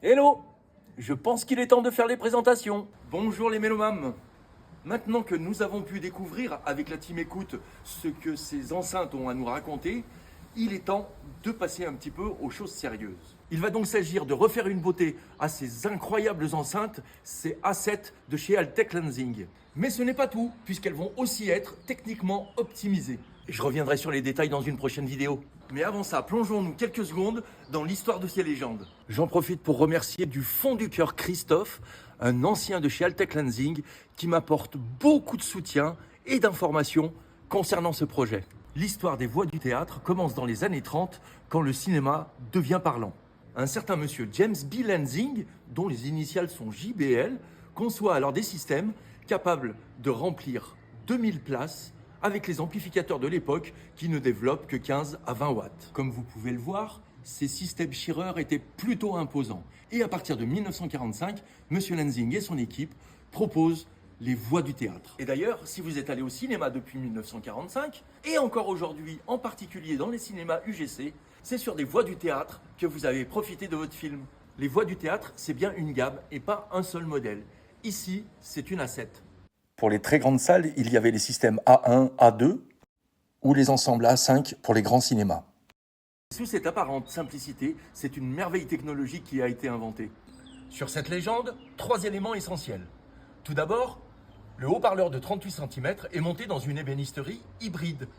Hello! Je pense qu'il est temps de faire les présentations. Bonjour les mélomames. Maintenant que nous avons pu découvrir avec la team écoute ce que ces enceintes ont à nous raconter, il est temps de passer un petit peu aux choses sérieuses. Il va donc s'agir de refaire une beauté à ces incroyables enceintes, ces A7 de chez Altec Lensing. Mais ce n'est pas tout, puisqu'elles vont aussi être techniquement optimisées. Je reviendrai sur les détails dans une prochaine vidéo. Mais avant ça, plongeons-nous quelques secondes dans l'histoire de ces légendes. J'en profite pour remercier du fond du cœur Christophe, un ancien de chez Altec Lensing, qui m'apporte beaucoup de soutien et d'informations concernant ce projet. L'histoire des voix du théâtre commence dans les années 30, quand le cinéma devient parlant. Un certain monsieur James B. Lensing, dont les initiales sont JBL, conçoit alors des systèmes capables de remplir 2000 places avec les amplificateurs de l'époque qui ne développent que 15 à 20 watts. Comme vous pouvez le voir, ces systèmes Shearer étaient plutôt imposants. Et à partir de 1945, M. Lensing et son équipe proposent les voix du théâtre. Et d'ailleurs, si vous êtes allé au cinéma depuis 1945, et encore aujourd'hui, en particulier dans les cinémas UGC, c'est sur des voix du théâtre que vous avez profité de votre film. Les voix du théâtre, c'est bien une gamme et pas un seul modèle. Ici, c'est une A7. Pour les très grandes salles, il y avait les systèmes A1, A2 ou les ensembles A5 pour les grands cinémas. Sous cette apparente simplicité, c'est une merveille technologique qui a été inventée. Sur cette légende, 3 éléments essentiels. Tout d'abord, le haut-parleur de 38 cm est monté dans une ébénisterie hybride.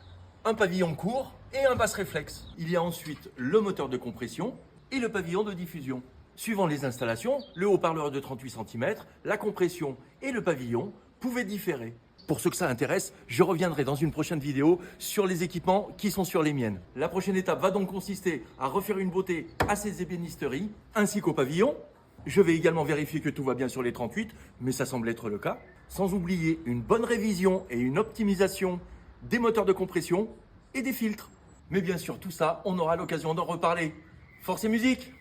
Un pavillon court et un basse réflexe. Il y a ensuite le moteur de compression et le pavillon de diffusion. Suivant les installations, le haut-parleur de 38 cm, la compression et le pavillon pouvaient différer. Pour ceux que ça intéresse, je reviendrai dans une prochaine vidéo sur les équipements qui sont sur les miennes. La prochaine étape va donc consister à refaire une beauté à ces ébénisteries ainsi qu'au pavillon. Je vais également vérifier que tout va bien sur les 38, mais ça semble être le cas. Sans oublier une bonne révision et une optimisation des moteurs de compression et des filtres. Mais bien sûr, tout ça, on aura l'occasion d'en reparler. Force et musique!